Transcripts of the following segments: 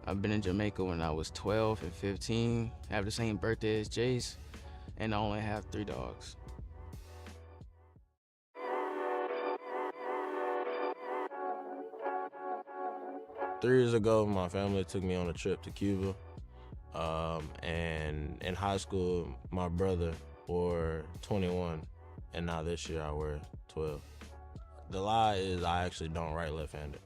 I've been in Jamaica when I was 12 and 15. I have the same birthday as Jace, and I only have 3 dogs. 3 years ago, my family took me on a trip to Cuba. And in high school, my brother wore 21, and now this year I wear 12. The lie is I actually don't write left-handed.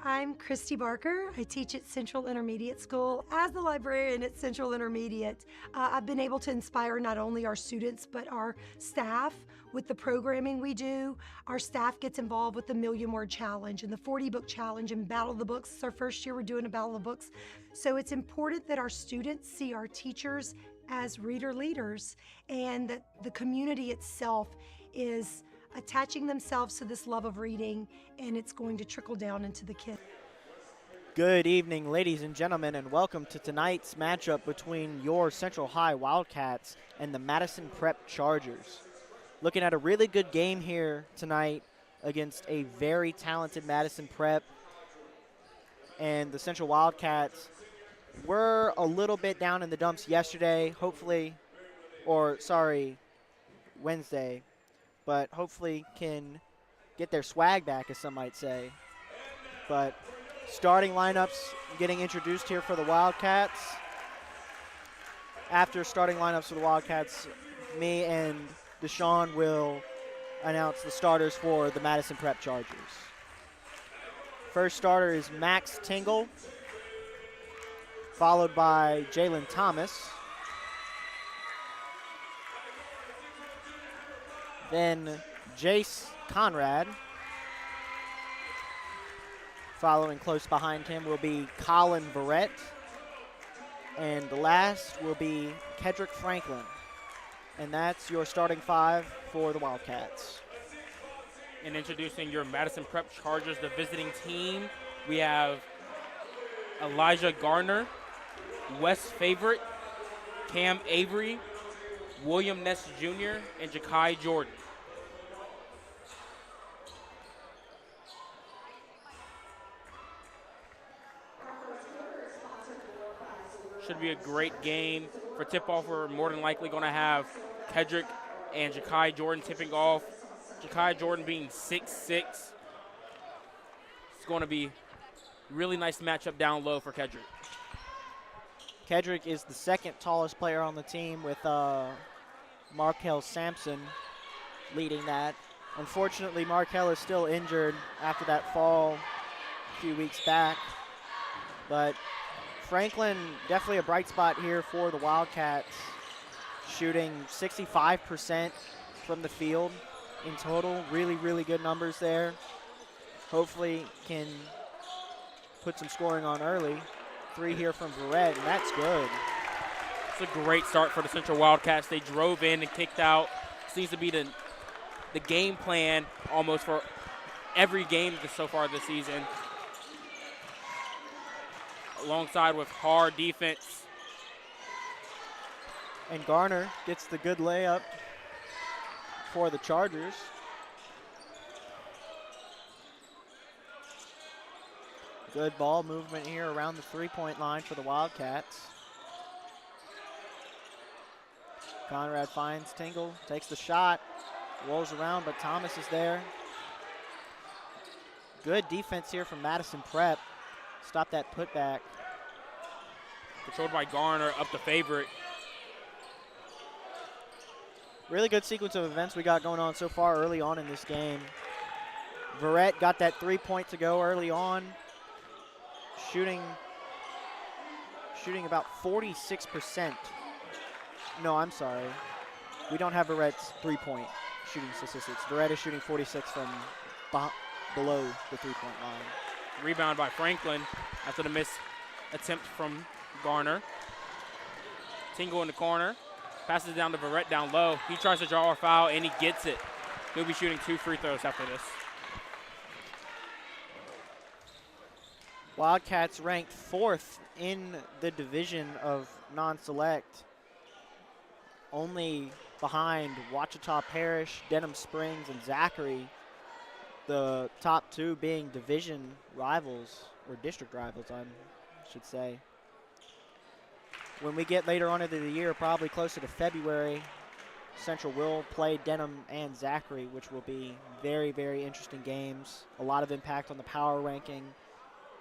I'm Christy Barker. I teach at Central Intermediate School. As the librarian at Central Intermediate, I've been able to inspire not only our students, but our staff with the programming we do. Our staff gets involved with the Million Word Challenge and the 40 Book Challenge and Battle of the Books. It's our first year we're doing a Battle of the Books. So it's important that our students see our teachers as reader leaders, and that the community itself is attaching themselves to this love of reading, and it's going to trickle down into the kids. Good evening, ladies and gentlemen, and welcome to tonight's matchup between your Central High Wildcats and the Madison Prep Chargers. Looking at a really good game here tonight against a very talented Madison Prep, and the Central Wildcats were a little bit down in the dumps yesterday, Wednesday, but hopefully can get their swag back, as some might say. But starting lineups getting introduced here for the Wildcats. After starting lineups for the Wildcats, me and Deshaun will announce the starters for the Madison Prep Chargers. First starter is Max Tingle, followed by Jalen Thomas. Then Jace Conrad. Following close behind him will be Colin Verrett. And the last will be Kedrick Franklin. And that's your starting 5 for the Wildcats. And introducing your Madison Prep Chargers, the visiting team, we have Elijah Garner, Wes Favorite, Cam Avery, William Ness Jr., and Jakai Jordan. Should be a great game. For tip-off, we're more than likely going to have Kedrick and Jakai Jordan tipping off. Jakai Jordan being 6'6". It's going to be really nice matchup down low for Kedrick. Kedrick is the second tallest player on the team, with Markel Sampson leading that. Unfortunately, Markel is still injured after that fall a few weeks back. But Franklin, definitely a bright spot here for the Wildcats, shooting 65% from the field in total. Really, really good numbers there. Hopefully can put some scoring on early. 3 here from Verrett, and that's good. It's a great start for the Central Wildcats. They drove in and kicked out. Seems to be the game plan almost for every game so far this season. Alongside with hard defense. And Garner gets the good layup for the Chargers. Good ball movement here around the three-point line for the Wildcats. Conrad finds Tingle, takes the shot, Rolls around, but Thomas is there. Good defense here from Madison Prep. Stop that putback. Controlled by Garner, up the favorite. Really good sequence of events we got going on so far early on in this game. Verrett got that 3-point to go early on. Shooting about 46%. No, I'm sorry. We don't have Verrett's 3-point shooting statistics. Verrett is shooting 46 from below the 3-point line. Rebound by Franklin after the missed attempt from Garner. Tingle in the corner. Passes down to Verrett down low. He tries to draw a foul, and he gets it. He'll be shooting 2 free throws after this. Wildcats ranked 4th in the division of non-select, only behind Ouachita Parish, Denham Springs, and Zachary, the top 2 being division rivals, or district rivals, I should say. When we get later on into the year, probably closer to February, Central will play Denham and Zachary, which will be very, very interesting games. A lot of impact on the power ranking.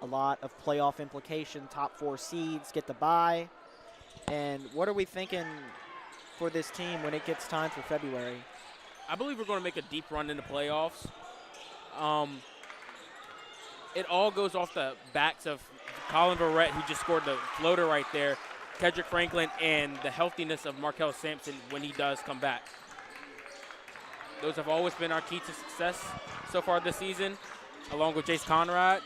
A lot of playoff implication. Top 4 seeds get the bye. And what are we thinking for this team when it gets time for February? I believe we're going to make a deep run in the playoffs. It all goes off the backs of Colin Verrett, who just scored the floater right there, Kedrick Franklin, and the healthiness of Markel Sampson when he does come back. Those have always been our key to success so far this season, along with Jace Conrad.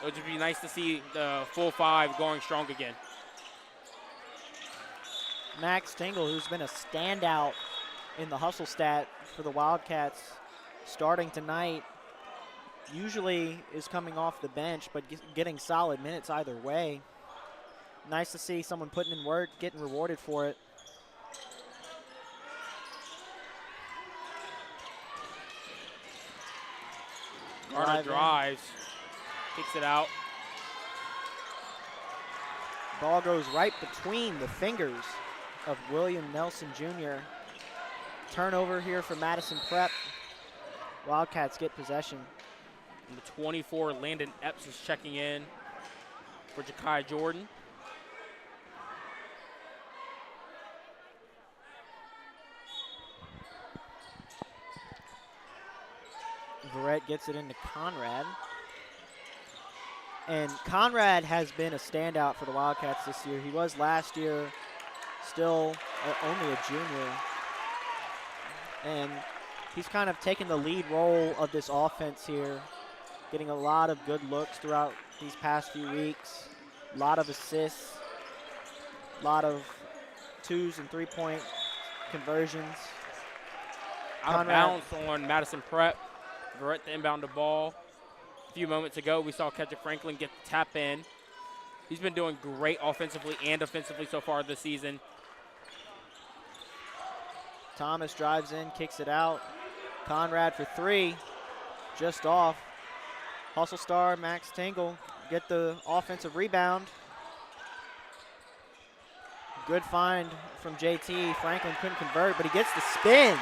It would just be nice to see the full 5 going strong again. Max Tingle, who's been a standout in the hustle stat for the Wildcats starting tonight, usually is coming off the bench, but getting solid minutes either way. Nice to see someone putting in work, getting rewarded for it. Garner drives, kicks it out. Ball goes right between the fingers of William Nelson Jr. Turnover here for Madison Prep. Wildcats get possession. Number 24, Landon Epps is checking in for Ja'Kai Jordan. Verrett gets it into Conrad. And Conrad has been a standout for the Wildcats this year. He was last year, still only a junior. And he's kind of taken the lead role of this offense here, getting a lot of good looks throughout these past few weeks. A lot of assists, a lot of 2s and 3-point conversions. Out of bounds on Madison Prep. Verrett to inbound the ball. A few moments ago, we saw Kedrick Franklin get the tap in. He's been doing great offensively and defensively so far this season. Thomas drives in, kicks it out. Conrad for 3, just off. Hustle star Max Tingle get the offensive rebound. Good find from JT. Franklin couldn't convert, but he gets the spin.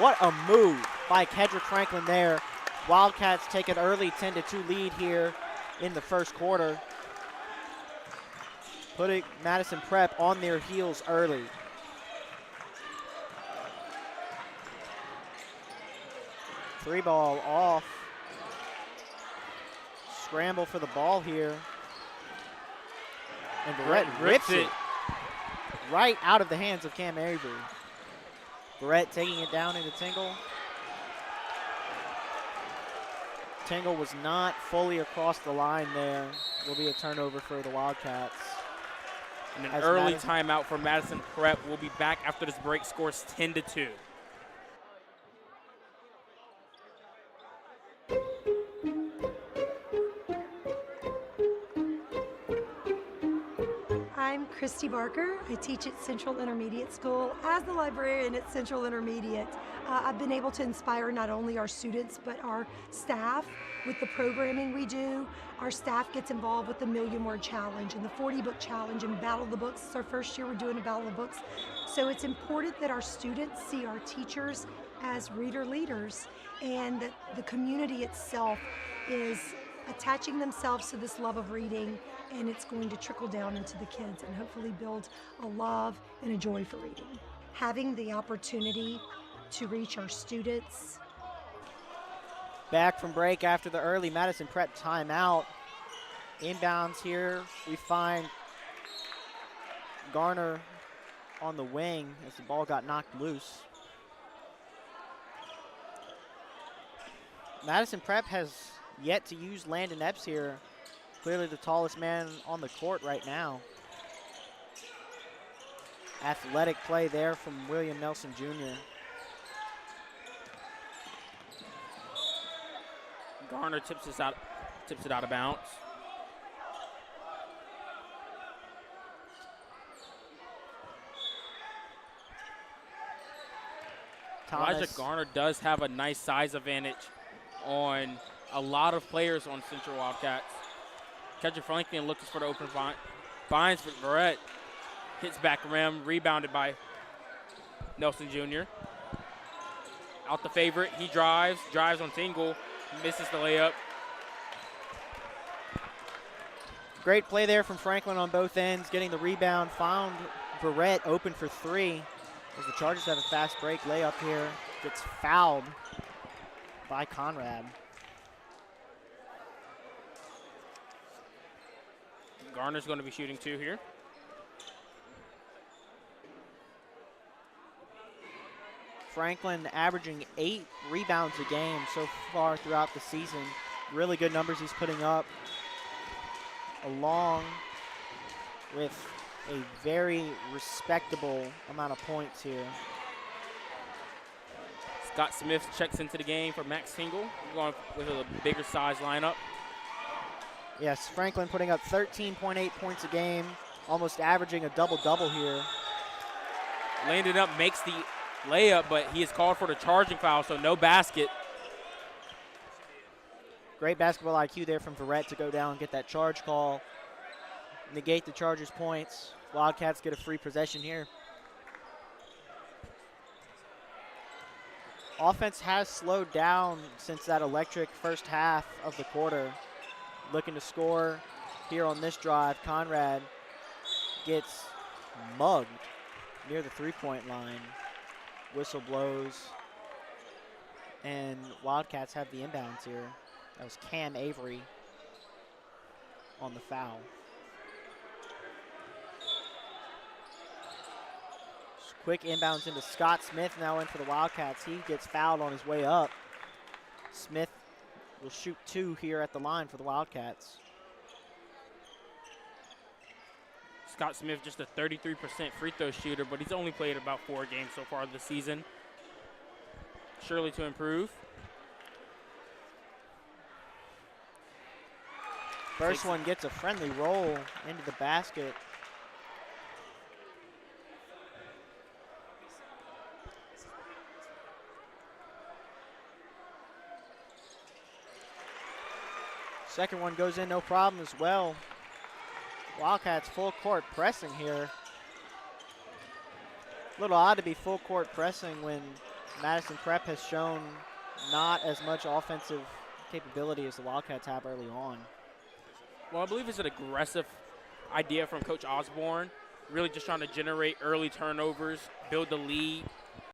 What a move by Kedrick Franklin there. Wildcats take an early 10-2 lead here in the first quarter, putting Madison Prep on their heels early. Three ball off. Scramble for the ball here. And Verrett rips it right out of the hands of Cam Avery. Verrett taking it down into Tingle. Tingle was not fully across the line there. Will be a turnover for the Wildcats. And an early timeout for Madison Prep. We'll be back after this break. Scores 10-2. I'm Christy Barker. I teach at Central Intermediate School. As the librarian at Central Intermediate, I've been able to inspire not only our students but our staff with the programming we do. Our staff gets involved with the Million Word Challenge and the 40 Book Challenge and Battle of the Books. It's our first year we're doing a Battle of the Books. So it's important that our students see our teachers as reader leaders, and that the community itself is attaching themselves to this love of reading, and it's going to trickle down into the kids and hopefully build a love and a joy for reading. Having the opportunity to reach our students. Back from break after the early Madison Prep timeout. Inbounds here, we find Garner on the wing as the ball got knocked loose. Madison Prep has yet to use Landon Epps here. Clearly the tallest man on the court right now. Athletic play there from William Nelson Jr. Garner tips it out of bounds. Elijah Garner does have a nice size advantage on a lot of players on Central Wildcats. Kedrick Franklin looks for the open finds for Verrett. Hits back rim, rebounded by Nelson Jr. Out the favorite, he drives on Tingle, misses the layup. Great play there from Franklin on both ends, getting the rebound, found Verrett open for three. As the Chargers have a fast break layup here, gets fouled by Conrad. Garner's going to be shooting two here. Franklin averaging 8 rebounds a game so far throughout the season. Really good numbers he's putting up, along with a very respectable amount of points here. Scott Smith checks into the game for Max Tingle, going with a bigger size lineup. Yes, Franklin putting up 13.8 points a game, almost averaging a double-double here. Landon up makes the layup, but he is called for the charging foul, so no basket. Great basketball IQ there from Verrett to go down and get that charge call. Negate the Chargers' points. Wildcats get a free possession here. Offense has slowed down since that electric first half of the quarter. Looking to score here on this drive. Conrad gets mugged near the three-point line. Whistle blows, and Wildcats have the inbounds here. That was Cam Avery on the foul. Quick inbounds into Scott Smith now in for the Wildcats. He gets fouled on his way up. Smith will shoot 2 here at the line for the Wildcats. Scott Smith just a 33% free throw shooter, but he's only played about 4 games so far this season. Surely to improve. First one gets a friendly roll into the basket. Second one goes in no problem as well. Wildcats full court pressing here. A little odd to be full court pressing when Madison Prep has shown not as much offensive capability as the Wildcats have early on. Well, I believe it's an aggressive idea from Coach Osborne, really just trying to generate early turnovers, build the lead,